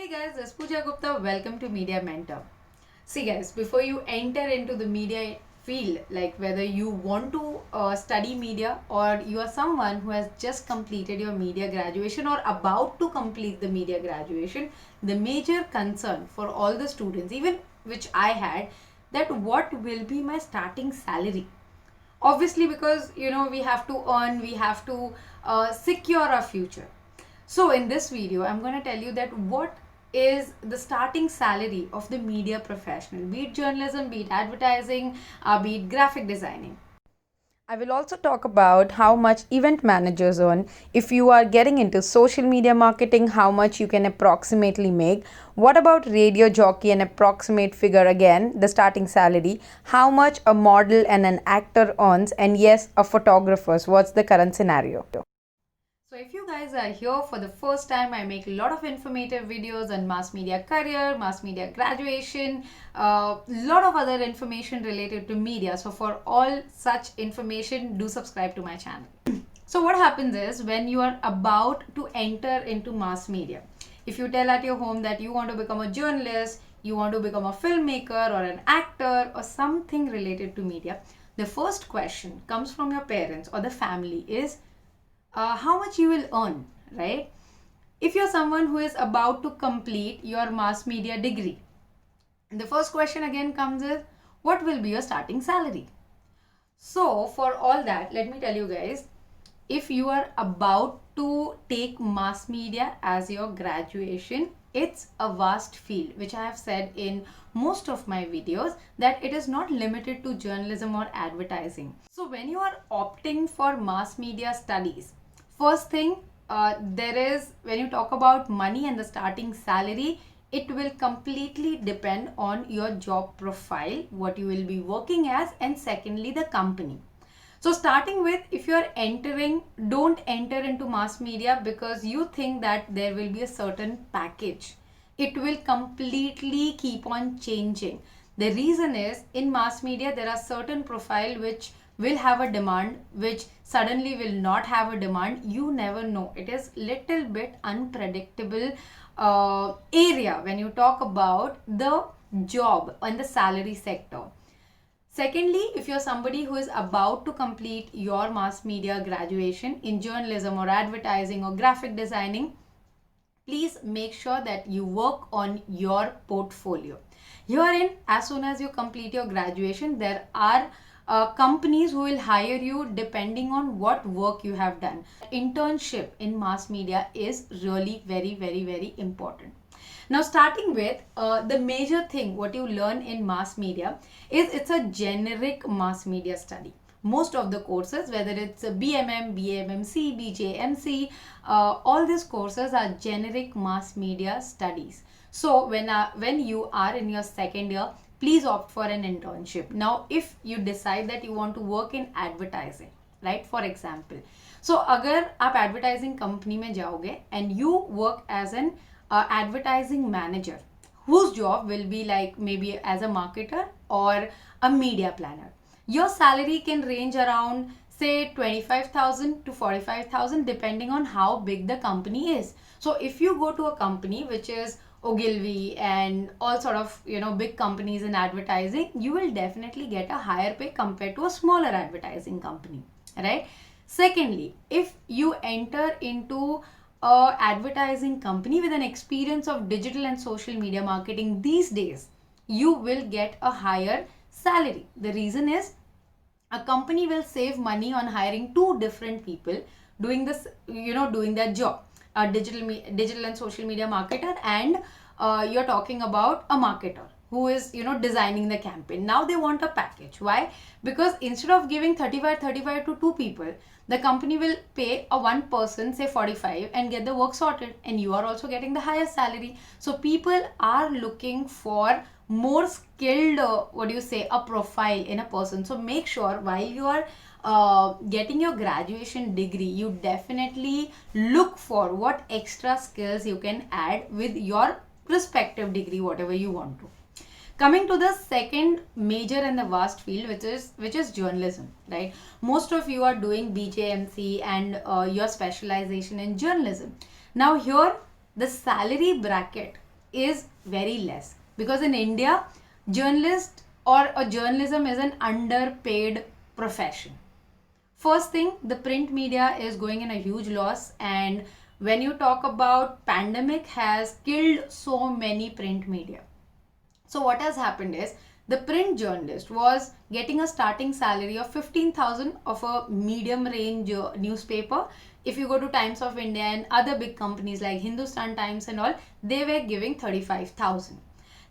Hey guys, this is Pooja Gupta. Welcome to Media Mentor. See guys, before you enter into the media field, like whether you want to study media or you are someone who has just completed your media graduation or about to complete the media graduation, the major concern for all the students, even which I had, that what will be my starting salary. Obviously, because we have to earn, we have to secure our future. So in this video, I'm going to tell you that what is the starting salary of the media professional, be it journalism, be it advertising, be it graphic designing. I will also talk about how much event managers earn. If you are getting into social media marketing, how much you can approximately make. What about radio jockey, an approximate figure again, the starting salary. How much a model and an actor earns, and yes, a photographer's. What's the current scenario? So if you guys are here for the first time, I make a lot of informative videos on mass media career, mass media graduation, lot of other information related to media. So for all such information, do subscribe to my channel. So what happens is when you are about to enter into mass media, if you tell at your home that you want to become a journalist, you want to become a filmmaker or an actor or something related to media, the first question comes from your parents or the family is, how much you will earn, right? If you're someone who is about to complete your mass media degree, the first question again comes is, what will be your starting salary? So for all that, let me tell you guys, if you are about to take mass media as your graduation, it's a vast field, which I have said in most of my videos that it is not limited to journalism or advertising. So when you are opting for mass media studies, first thing, there is, when you talk about money and the starting salary, it will completely depend on your job profile, what you will be working as, and secondly, the company. So starting with, if you are entering, don't enter into mass media because you think that there will be a certain package. It will completely keep on changing. The reason is, in mass media, there are certain profile which will have a demand, which suddenly will not have a demand. You never know. It is little bit unpredictable area when you talk about the job and the salary sector. Secondly, if you're somebody who is about to complete your mass media graduation in journalism or advertising or graphic designing, please make sure that you work on your portfolio. Herein, as soon as you complete your graduation, there are companies who will hire you depending on what work you have done. Internship in mass media is really very important. Now starting with the major thing what you learn in mass media is it's a generic mass media study. Most of the courses, whether it's a BMM, BMMC, MJMC, all these courses are generic mass media studies. So when you are in your second year, please opt for an internship. Now, if you decide that you want to work in advertising, right? For example, so अगर आप advertising company में जाओगे and you work as an advertising manager, whose job will be like maybe as a marketer or a media planner, your salary can range around say 25,000 to 45,000 depending on how big the company is. So if you go to a company which is Ogilvy and all sort of big companies in advertising, you will definitely get a higher pay compared to a smaller advertising company, right? Secondly, if you enter into a advertising company with an experience of digital and social media marketing these days, you will get a higher salary. The reason is, a company will save money on hiring two different people doing this, doing their job. A digital and social media marketer, and you're talking about a marketer who is designing the campaign. Now they want a package. Why? Because instead of giving 35 to two people, the company will pay a one person say 45 and get the work sorted, and you are also getting the higher salary. So people are looking for more skilled a profile in a person. So make sure while you are getting your graduation degree, you definitely look for what extra skills you can add with your respective degree, whatever you want to. Coming to the second major and the vast field, which is journalism, right? Most of you are doing BJMC and your specialization in journalism. Now here the salary bracket is very less, because in India, journalist or a journalism is an underpaid profession. First thing, the print media is going in a huge loss, and when you talk about pandemic has killed so many print media. So what has happened is the print journalist was getting a starting salary of 15,000 of a medium range newspaper. If you go to Times of India and other big companies like Hindustan Times and all, they were giving 35,000.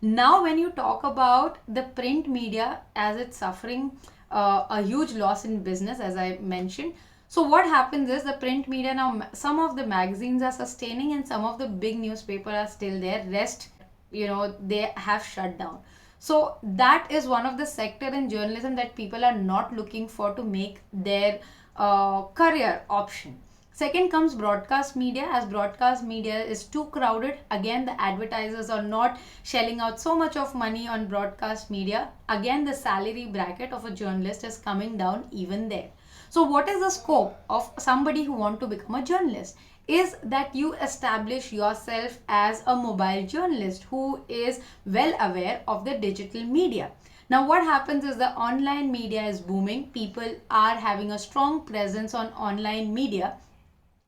Now when you talk about the print media as it's suffering a huge loss in business, as I mentioned. So what happens is the print media now, some of the magazines are sustaining and some of the big newspapers are still there. Rest, they have shut down. So that is one of the sector in journalism that people are not looking for to make their career option. Second comes broadcast media. As broadcast media is too crowded, again the advertisers are not shelling out so much of money on broadcast media. Again the salary bracket of a journalist is coming down even there. So what is the scope of somebody who want to become a journalist? Is that you establish yourself as a mobile journalist who is well aware of the digital media. Now what happens is the online media is booming. People are having a strong presence on online media.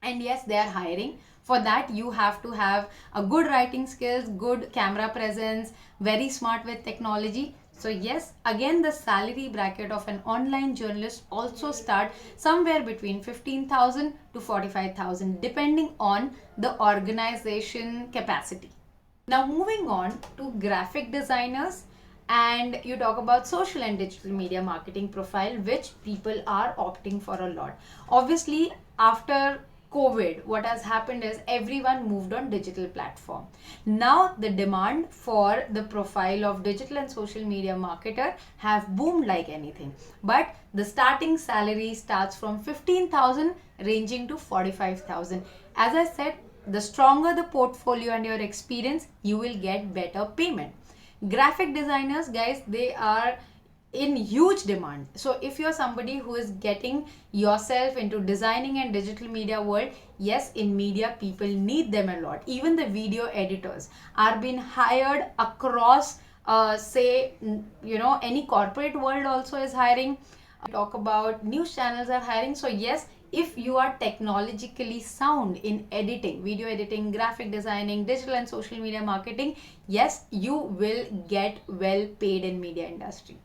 And yes, they are hiring. For that, you have to have a good writing skills, good camera presence, very smart with technology. So yes, again, the salary bracket of an online journalist also start somewhere between 15,000 to 45,000, depending on the organization capacity. Now moving on to graphic designers, and you talk about social and digital media marketing profile, which people are opting for a lot. Obviously, after COVID, what has happened is everyone moved on digital platform. Now the demand for the profile of digital and social media marketer have boomed like anything. But the starting salary starts from 15,000 ranging to 45,000. As I said, the stronger the portfolio and your experience, you will get better payment. Graphic designers, guys, they are in huge demand. So if you're somebody who is getting yourself into designing and digital media world, yes, in media people need them a lot. Even the video editors are being hired across any corporate world also is hiring. Talk about news channels are hiring. So yes, if you are technologically sound in editing, video editing, graphic designing, digital and social media marketing, yes, you will get well paid in media industry.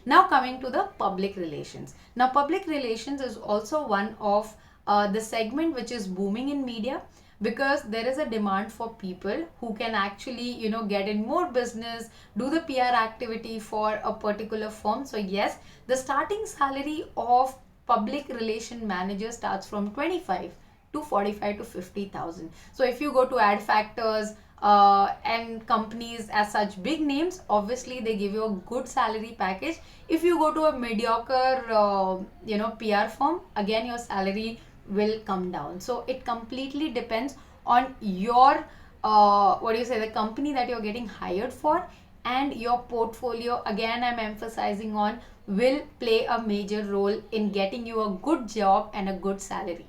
Now coming to the public relations. Now public relations is also one of the segment which is booming in media, because there is a demand for people who can actually get in more business, do the PR activity for a particular firm. So yes, the starting salary of public relation manager starts from 25 to 45 to 50,000. So if you go to Ad Factors and companies as such big names, obviously they give you a good salary package. If you go to a mediocre PR firm, again your salary will come down. So it completely depends on your the company that you're getting hired for, and your portfolio, again I'm emphasizing on, will play a major role in getting you a good job and a good salary.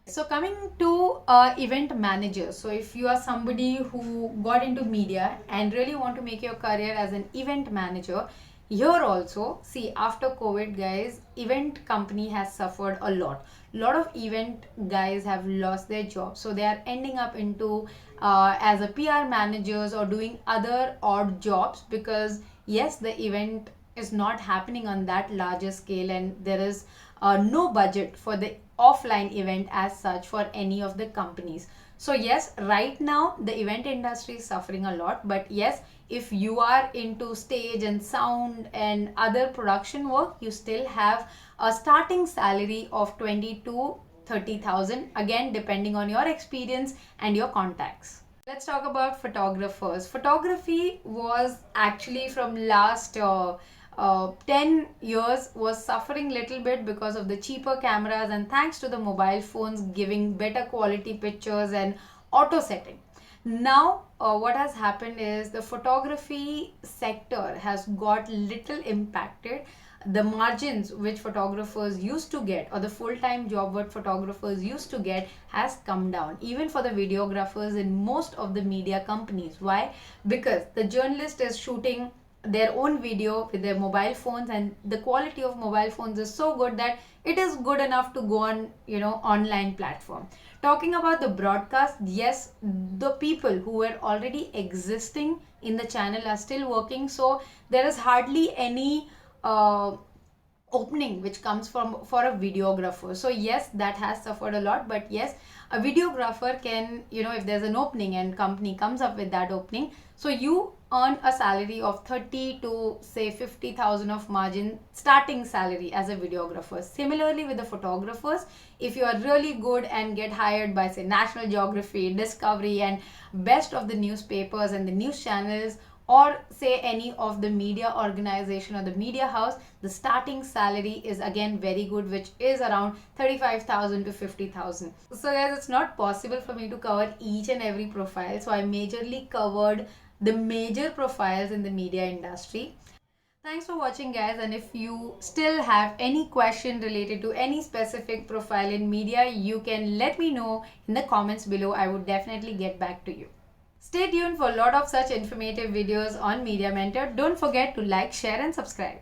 So coming to event managers. So if you are somebody who got into media and really want to make your career as an event manager, here also, see, after COVID, guys, event company has suffered a lot. Lot of event guys have lost their jobs. So they are ending up into as a PR managers or doing other odd jobs, because yes, the event is not happening on that larger scale, and there is no budget for the offline event as such for any of the companies. So yes, right now the event industry is suffering a lot, but yes, if you are into stage and sound and other production work, you still have a starting salary of 20 to 30,000, again depending on your experience and your contacts. Let's talk about photographers. Photography was actually from last 10 years was suffering little bit because of the cheaper cameras, and thanks to the mobile phones giving better quality pictures and auto setting. Now what has happened is the photography sector has got little impacted. the margins which photographers used to get, or the full-time job what photographers used to get, has come down even for the videographers in most of the media companies. Why? Because the journalist is shooting their own video with their mobile phones, and the quality of mobile phones is so good that it is good enough to go on, online platform. Talking about the broadcast, yes, the people who were already existing in the channel are still working, so there is hardly any opening which comes from for a videographer. So yes, that has suffered a lot, but yes, a videographer can, if there's an opening and company comes up with that opening, so you earn a salary of 30 to say 50,000 of margin starting salary as a videographer. Similarly with the photographers, if you are really good and get hired by say National Geography, Discovery, and best of the newspapers and the news channels, or say any of the media organization or the media house, the starting salary is again very good, which is around 35,000 to 50,000. So guys, it's not possible for me to cover each and every profile, so I majorly covered the major profiles in the media industry. Thanks for watching guys, and if you still have any question related to any specific profile in media, you can let me know in the comments below. I would definitely get back to you. Stay tuned for a lot of such informative videos on Media Mentor. Don't forget to like, share and subscribe.